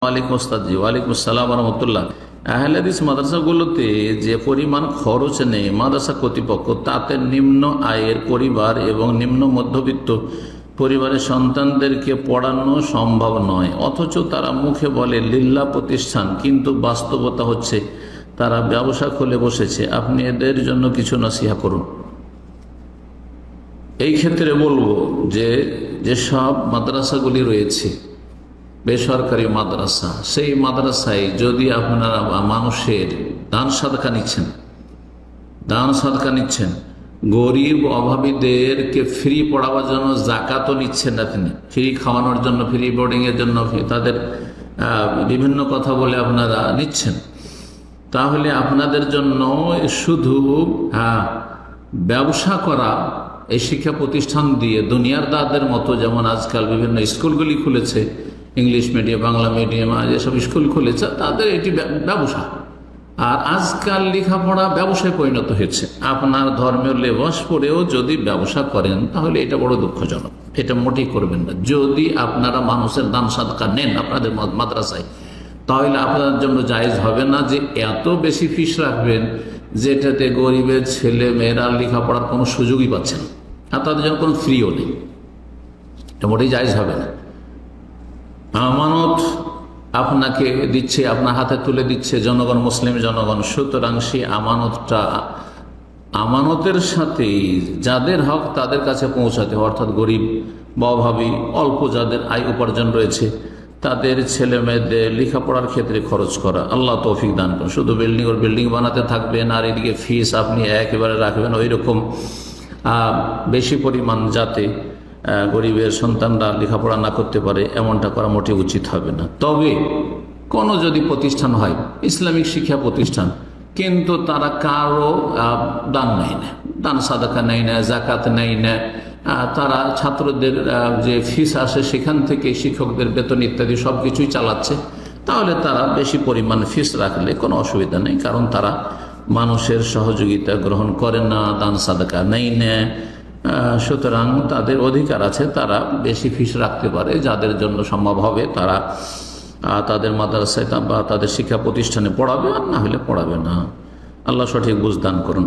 ওয়ালাইকুম ওস্তাদজি, ওয়ালাইকুম আসসালাম রহমতুল্লাহ। আহলে হাদিস মাদ্রাসাগুলোতে যে পরিমাণ খরচ নেই মাদ্রাসা কর্তৃপক্ষ, তাতে নিম্ন আয়ের পরিবার এবং নিম্ন মধ্যবিত্ত পরিবারের সন্তানদেরকে পড়ানো সম্ভব নয়। অথচ তারা মুখে বলে লিল্লাহ প্রতিষ্ঠান, কিন্তু বাস্তবতা হচ্ছে তারা ব্যবসা খুলে বসেছে। আপনি এদের জন্য কিছু নসিহা করুন। এই ক্ষেত্রে বলবো যে যেসব মাদ্রাসাগুলি রয়েছে বেসরকারি মাদ্রাসা, সেই মাদ্রাসায় যদি আপনারা মানুষের দান সাদকা নিচ্ছেন, গরিব অভাবীদেরকে ফ্রি পড়াবার জন্য জাকাতও নিচ্ছেন, আপনি ফ্রি খাওয়ানোর জন্য, ফ্রি বোর্ডিংয়ের জন্য তাদের বিভিন্ন কথা বলে আপনারা নিচ্ছেন, তাহলে আপনাদের জন্য শুধু ব্যবসা করা, এই শিক্ষা প্রতিষ্ঠান দিয়ে দুনিয়ার দাদের মতো, যেমন আজকাল বিভিন্ন স্কুলগুলি খুলেছে, ইংলিশ মিডিয়াম, বাংলা মিডিয়াম, যেসব স্কুল খুলেছে তাদের এটি ব্যবসা। আর আজকাল লেখাপড়া ব্যবসায় পরিণত হয়েছে। আপনার ধর্মের লেবাস পরেও যদি ব্যবসা করেন তাহলে এটা বড় দুঃখজনক। এটা মোটেই করবেন না। যদি আপনারা মানুষের দান সাদকা নেন আপনাদের মাদ্রাসায়, তাহলে আপনার জন্য জায়েজ হবে না যে এত বেশি ফিস রাখবেন যেটাতে গরিবের ছেলে মেয়েরা লেখাপড়ার কোনো সুযোগই পাচ্ছে না, আর তাদের জন্য কোনো ফ্রিও নেই। এটা মোটেই জায়েজ হবে না। আমানত আপনাকে দিচ্ছে, আপনার হাতে তুলে দিচ্ছে জনগণ, মুসলিম জনগণ, সুতরাং সেই আমানতের সাথে যাদের হক তাদের কাছে পৌঁছাতে, অর্থাৎ গরিব বা অভাবী, অল্প যাদের আয় উপার্জন রয়েছে, তাদের ছেলে মেয়েদের লেখাপড়ার ক্ষেত্রে খরচ করা। আল্লাহ তৌফিক দান করেন। শুধু বিল্ডিং বানাতে থাকবেন আর এদিকে ফিস আপনি একেবারে রাখবেন ওই রকম বেশি পরিমাণ, যাতে গরিবের সন্তানরা লেখাপড়া না করতে পারে, এমনটা করা মোটেই উচিত হবে না। তবে কোনো যদি প্রতিষ্ঠান হয় ইসলামিক শিক্ষা প্রতিষ্ঠান, কিন্তু তারা কারো দান নেয় না, দান সাদাকা নেয় না, জাকাত নেয় না, তারা ছাত্রদের যে ফিস আসে সেখান থেকে শিক্ষকদের বেতন ইত্যাদি সব কিছুই চালাচ্ছে, তাহলে তারা বেশি পরিমাণ ফিস রাখলে কোনো অসুবিধা নেই। কারণ তারা মানুষের সহযোগিতা গ্রহণ করে না, দান সাদাকা নেয় না, সুতরাং তাদের অধিকার আছে, তারা বেশি ফিস রাখতে পারে। যাদের জন্য সম্ভব হবে তারা তাদের মাদ্রাসায় বা তাদের শিক্ষা প্রতিষ্ঠানে পড়াবে, আর না হলে পড়াবে না। আল্লাহ সঠিক বুঝ দান করুন।